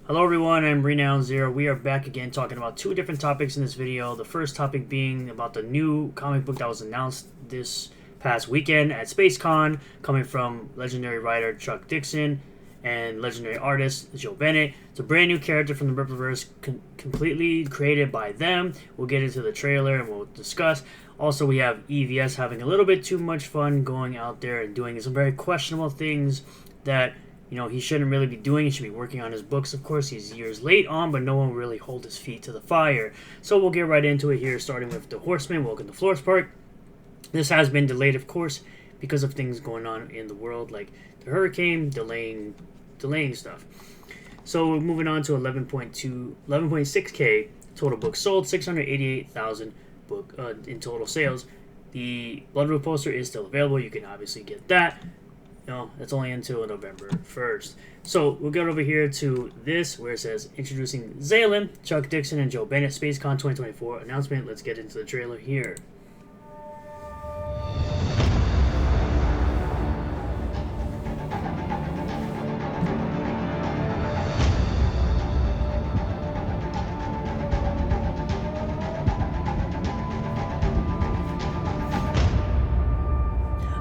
Hello everyone, I'm Renown Zero. We are back again talking about two different topics in this video. The first topic being about the new comic book that was announced this past weekend at SpaceCon, coming from legendary writer Chuck Dixon and legendary artist Joe Bennett. It's a brand new character from the Rippaverse, completely created by them. We'll get into the trailer and we'll discuss. Also, we have EVS having a little bit too much fun going out there and doing some very questionable things that he shouldn't really be doing. He should be working on his books, of course. He's years late on, but no one will really hold his feet to the fire. So we'll get right into it here, starting with The Horseman, Welcome to Florence Park. This has been delayed, of course, because of things going on in the world, like the hurricane, delaying stuff. So we're moving on to 11.6K total books sold, 688,000 book in total sales. The Blood Roof poster is still available. You can obviously get that. No, that's only until November 1st. So we'll get over here to this where it says introducing Zalen, Chuck Dixon, and Joe Bennett, SpaceCon 2024 announcement. Let's get into the trailer here.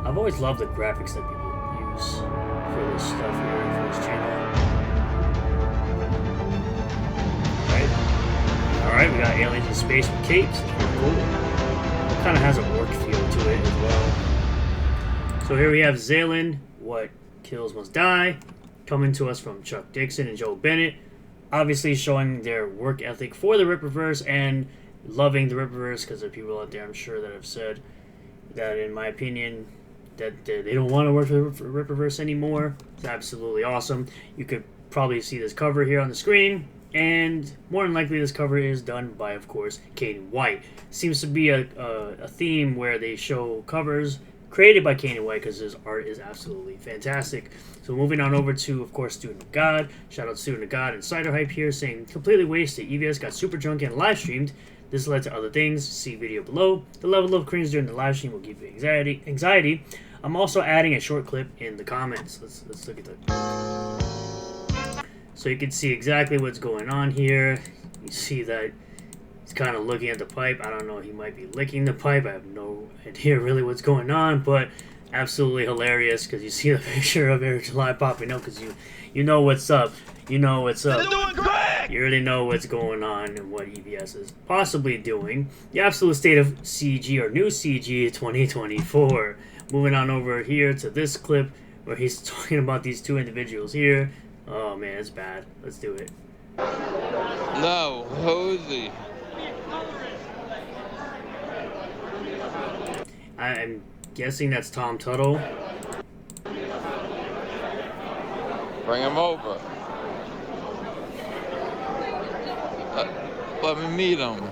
I've always loved the graphics that people for this stuff here, for this channel. Alright, we got aliens in space with capes. Cool. Kind of has a orc feel to it as well. So here we have Zalen, What Kills Must Die, coming to us from Chuck Dixon and Joe Bennett. Obviously showing their work ethic for the Rippaverse and loving the Rippaverse, because there are people out there, I'm sure, that have said that, in my opinion, that they don't want to work for Rippaverse anymore. It's absolutely awesome. You could probably see this cover here on the screen, and more than likely this cover is done by, of course, Kane White. Seems to be a theme where they show covers created by Kane White because his art is absolutely fantastic. So moving on over to, of course, Student of God. Shout out to Student of God and Cider Hype here saying, completely wasted. EVS got super drunk and live streamed. This led to other things. See video below. The level of cringe during the live stream will give you anxiety. I'm also adding a short clip in the comments. Let's look at that. So you can see exactly what's going on here. You see that he's kind of looking at the pipe. I don't know, he might be licking the pipe. I have no idea really what's going on, but absolutely hilarious because you see the picture of Eric July popping up because you know what's up. You know what's up. They're doing great! You already know what's going on and what EVS is possibly doing. The absolute state of CG or new CG 2024. Moving on over here to this clip where he's talking about these two individuals here. Oh man, it's bad. Let's do it. No, Hosey. I'm guessing that's Tom Tuttle. Bring him over. Let me meet him.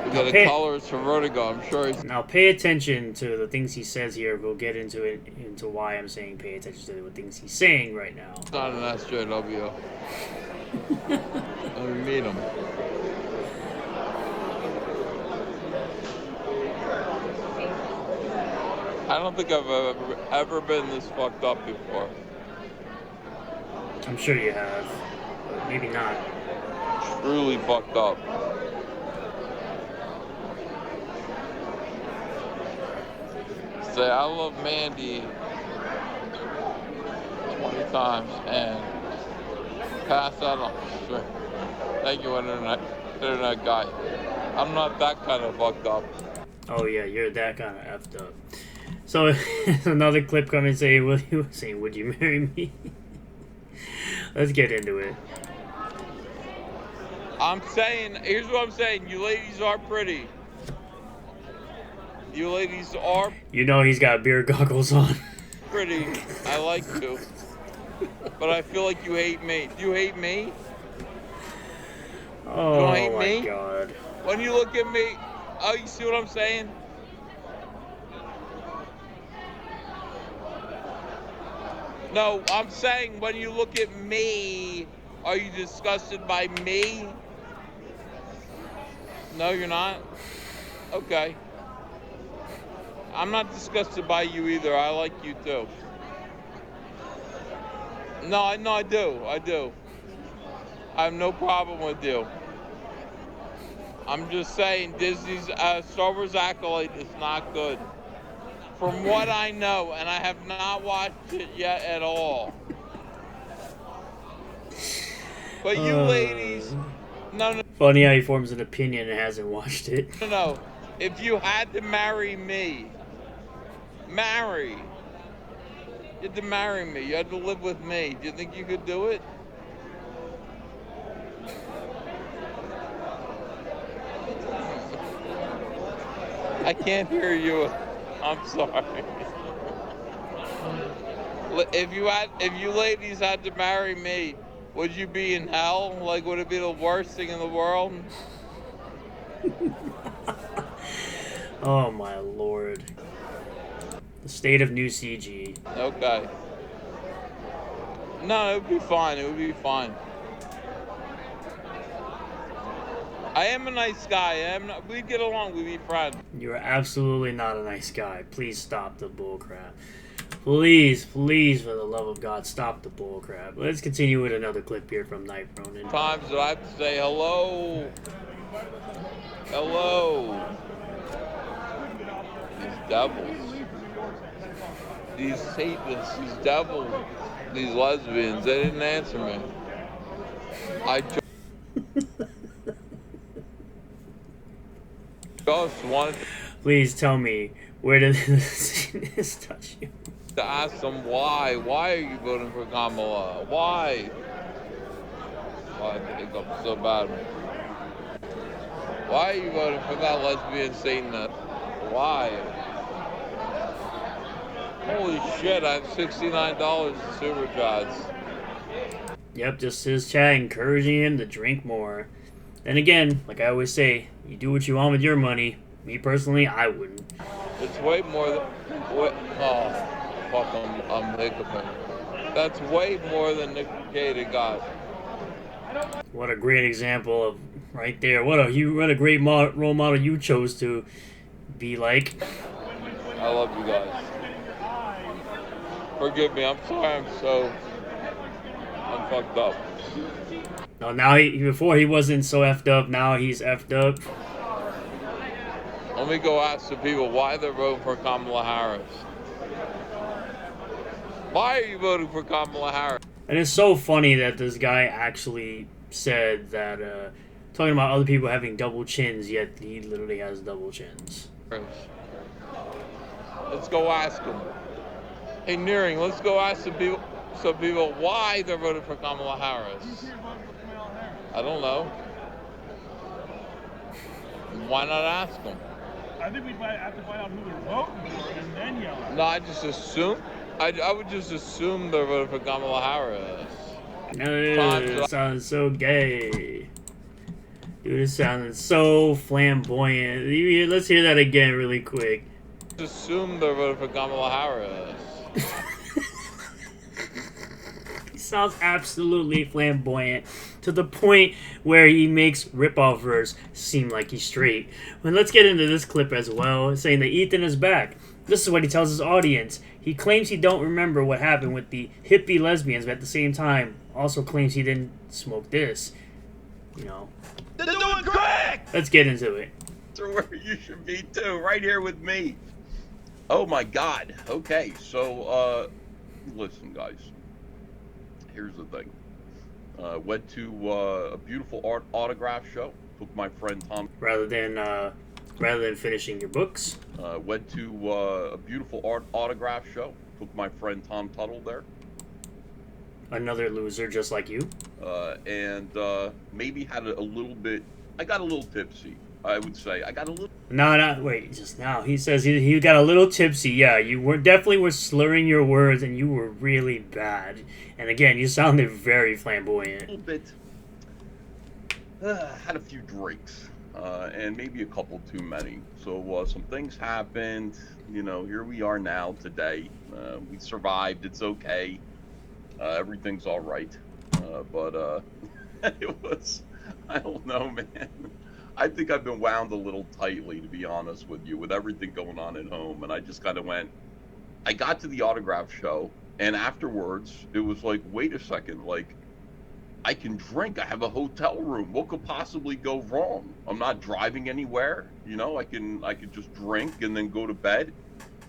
We got a colors for Vertigo. I'm sure he's... Now pay attention to the things he says here. We'll get into why I'm saying pay attention to the things he's saying right now. It's not an SJW. Let me meet him. I don't think I've ever been this fucked up before. I'm sure you have, but maybe not. Truly fucked up. Say I love Mandy 20 times and pass out on the street. Thank you, internet guy. I'm not that kind of fucked up. Oh yeah, you're that kind of effed up. So another clip coming saying, would you marry me? Let's get into it. I'm saying, here's what I'm saying. You ladies are pretty. You ladies are... You know he's got beer goggles on. Pretty. I like to. But I feel like you hate me. Do you hate me? Oh, you don't hate my me? God. When you look at me... Oh, you see what I'm saying? No, I'm saying when you look at me, are you disgusted by me? No, you're not? Okay. I'm not disgusted by you either. I like you too. No, I do. I do. I have no problem with you. I'm just saying Disney's Star Wars Acolyte is not good. From what I know, and I have not watched it yet at all. But you ladies, no. Funny how he forms an opinion and hasn't watched it. No. If you had to marry me, you had to marry me. You had to live with me. Do you think you could do it? I can't hear you. I'm sorry. If you ladies had to marry me, would you be in hell? Like, would it be the worst thing in the world? Oh my lord. The state of new CG. Okay. No, it would be fine. It would be fine. I am a nice guy. We'd get along. We'd be friends. You're absolutely not a nice guy. Please stop the bullcrap. Please, please, for the love of God, stop the bullcrap. Let's continue with another clip here from Night Ronin. Times that I have to say hello. Hello. These devils. These Satanists. These devils. These lesbians. They didn't answer me. I just wanted Please tell me, where did this touch you? to ask them why. Why are you voting for Kamala? Why? Why did it go so bad? Why are you voting for that lesbian Satanist? Why? Holy shit, I have $69 in super chats. Yep, just his chat encouraging him to drink more. Then again, like I always say, you do what you want with your money. Me personally, I wouldn't. It's way more than... Oh, fuck, I'm hiccuping. That's way more than Nick Cage got. What a great example of right there. What a great role model you chose to be like. I love you guys. Forgive me, I'm sorry, I'm fucked up. No, now before he wasn't so effed up, now he's effed up. Let me go ask the people why they're voting for Kamala Harris. Why are you voting for Kamala Harris? And it's so funny that this guy actually said that, talking about other people having double chins, yet he literally has double chins. Let's go ask him. Hey, Nearing, let's go ask some people why they're voting for Kamala Harris. I don't know. Why not ask them? I think we'd have to find out who they're voting for and then yell at them. No, I just assume. I would just assume they're voting for Kamala Harris. It sounds so gay. Dude, it sounded so flamboyant. Let's hear that again really quick. Just assume they're voting for Kamala Harris. He sounds absolutely flamboyant to the point where he makes Rippaverse seem like he's straight. Well, let's get into this clip as well, saying that Ethan is back. This is what he tells his audience. He claims he don't remember what happened with the hippie lesbians, but at the same time, also claims he didn't smoke this. You know. They're doing great! Let's get into it. That's where you should be too, right here with me. Oh my God. Okay, so, listen guys. Here's the thing. Went to a beautiful autograph show. Took my friend Tom. Rather than finishing your books. Went to a beautiful autograph show. Took my friend Tom Tuttle there. Another loser just like you. And maybe had a little bit. I got a little tipsy. I would say I got a little. No, wait, just now. He says he got a little tipsy. Yeah, you were slurring your words, and you were really bad. And again, you sounded very flamboyant. A little bit. Had a few drinks, and maybe a couple too many. So some things happened. You know, here we are now today. We survived. It's okay. Everything's all right. But it was. I don't know, man. I think I've been wound a little tightly, to be honest with you, with everything going on at home. And I just kind of went, I got to the autograph show, And afterwards, it was like, wait a second, like, I can drink. I have a hotel room. What could possibly go wrong? I'm not driving anywhere. You know, I could just drink and then go to bed.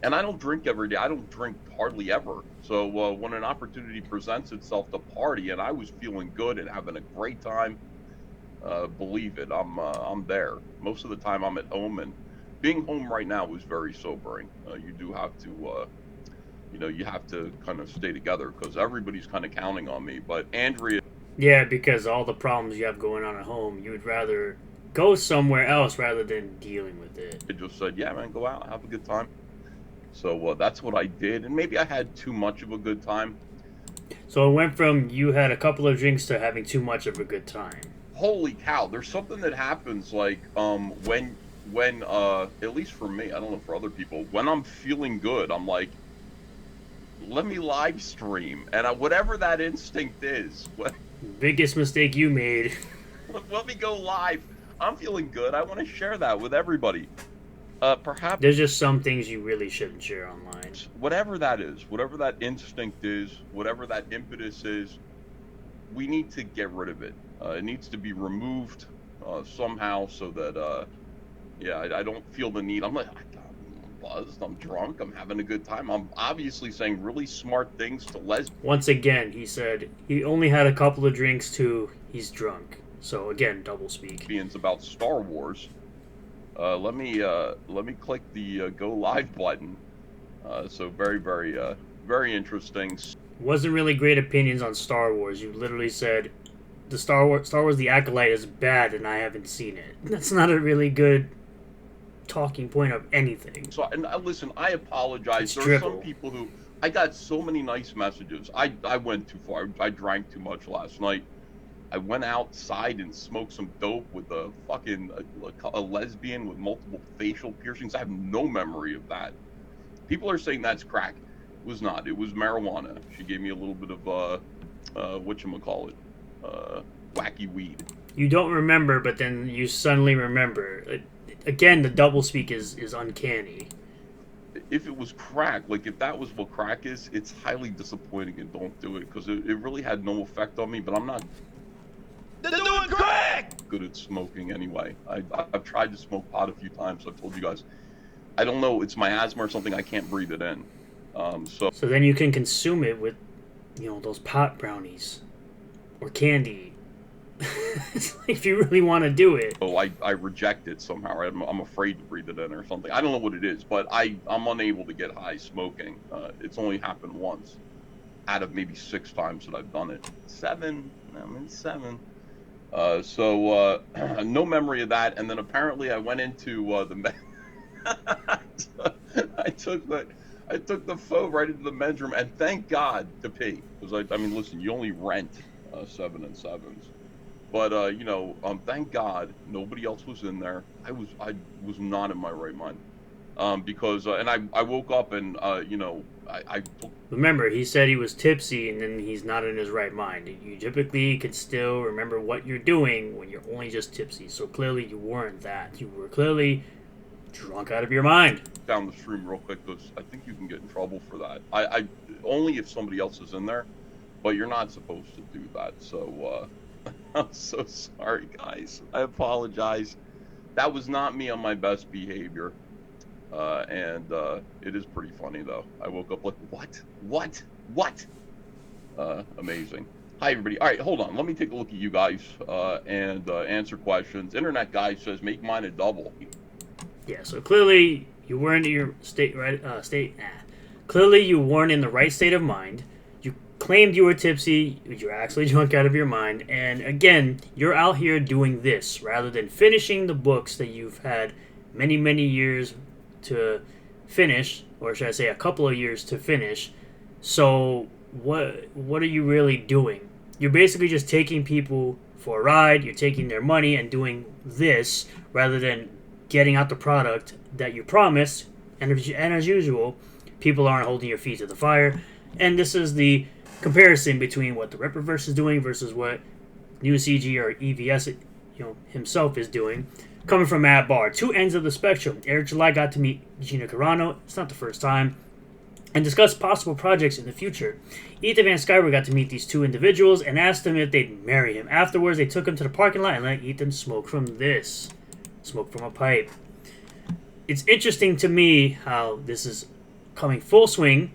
And I don't drink every day. I don't drink hardly ever. So when an opportunity presents itself to party, and I was feeling good and having a great time, believe it, I'm there. Most of the time, I'm at home, and being home right now is very sobering. You do have to, you have to kind of stay together because everybody's kind of counting on me. But Andrea. Yeah, because all the problems you have going on at home, you would rather go somewhere else rather than dealing with it. It just said, yeah, man, go out, have a good time. So that's what I did, and maybe I had too much of a good time. So it went from you had a couple of drinks to having too much of a good time. Holy cow, there's something that happens, like, when at least for me, I don't know for other people, when I'm feeling good, I'm like, let me live stream, and whatever that instinct is, biggest mistake you made. Let me go live. I'm feeling good. I want to share that with everybody. Perhaps there's just some things you really shouldn't share online. Whatever that is, whatever that instinct is, whatever that impetus is, we need to get rid of it. It needs to be removed somehow so that, I don't feel the need. I'm like, I'm buzzed, I'm drunk, I'm having a good time. I'm obviously saying really smart things to lesbians. Once again, he said he only had a couple of drinks to he's drunk. So again, double speak. About Star Wars. Let me click the go live button. So very, very, very interesting. Wasn't really great opinions on Star Wars. You literally said the Star Wars The Acolyte is bad and I haven't seen it. That's not a really good talking point of anything. So, and listen, I apologize. There are some people who I got so many nice messages. I went too far. I drank too much last night. I went outside and smoked some dope with a fucking a lesbian with multiple facial piercings. I have no memory of that. People are saying that's crack. It was not. It was marijuana. She gave me a little bit of whatchamacallit, wacky weed. You don't remember, but then you suddenly remember. Again, the doublespeak is uncanny. If it was crack, like if that was what crack is, it's highly disappointing and don't do it because it really had no effect on me. But I'm not. They're doing crack! Good at smoking anyway. I've tried to smoke pot a few times. I've told you guys. I don't know. It's my asthma or something. I can't breathe it in. So then you can consume it with, those pot brownies or candy. If you really want to do it. Oh, I reject it somehow. I'm afraid to breathe it in or something. I don't know what it is, but I'm unable to get high smoking. It's only happened once out of maybe 6 times that I've done it. 7. I'm in 7. So no memory of that. And then apparently I went into I took the phone right into the men's room, and thank God to pee, because I mean, listen, you only rent 7 and 7s, but thank God nobody else was in there. I was not in my right mind, because and I woke up and I remember, he said he was tipsy and then he's not in his right mind. You typically can still remember what you're doing when you're only just tipsy. So clearly you weren't that. You were clearly drunk out of your mind. Down the stream real quick, because I think you can get in trouble for that. I only if somebody else is in there, but you're not supposed to do that. So I'm so sorry, guys. I apologize. That was not me on my best behavior. And it is pretty funny, though. I woke up like, what? Amazing. Hi, everybody. All right, hold on. Let me take a look at you guys and answer questions. Internet guy says, make mine a double. Yeah, so clearly you weren't in your Clearly you weren't in the right state of mind. You claimed you were tipsy. You're actually drunk out of your mind. And again, you're out here doing this rather than finishing the books that you've had many, many years to finish, or should I say a couple of years to finish. So what are you really doing? You're basically just taking people for a ride. You're taking their money and doing this rather than getting out the product that you promised. And as usual, people aren't holding your feet to the fire. And this is the comparison between what the Rippaverse is doing versus what New CG or EVS himself is doing. Coming from Matt Barr, 2 ends of the spectrum. Eric July got to meet Gina Carano. It's not the first time. and discuss possible projects in the future. Ethan Van Sciver got to meet these two individuals and asked them if they'd marry him. Afterwards, they took him to the parking lot and let Ethan smoke from a pipe. It's interesting to me how this is coming full swing.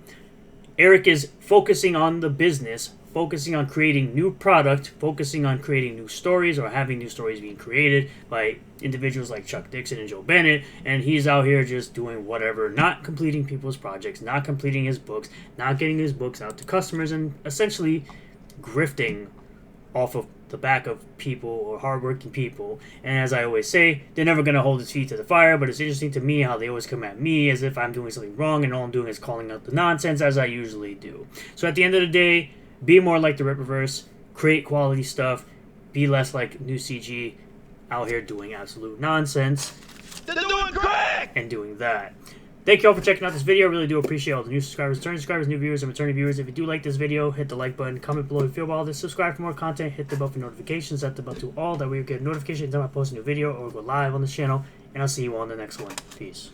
Eric is focusing on the business, focusing on creating new product, focusing on creating new stories or having new stories being created by individuals like Chuck Dixon and Joe Bennett, and he's out here just doing whatever, not completing people's projects, not completing his books, not getting his books out to customers, and essentially grifting off of the back of people or hardworking people. And as I always say, they're never going to hold his feet to the fire, but it's interesting to me how they always come at me as if I'm doing something wrong and all I'm doing is calling out the nonsense, as I usually do. So at the end of the day, be more like the Rippaverse, create quality stuff, be less like New CG out here doing absolute nonsense. They're doing crack! And doing that. Thank you all for checking out this video. I really do appreciate all the new subscribers, returning subscribers, new viewers, and returning viewers. If you do like this video, hit the like button, comment below if you feel about all this, subscribe for more content, hit the bell for notifications, set the bell to all, that way you get notifications anytime I post a new video or go live on this channel, and I'll see you all in the next one. Peace.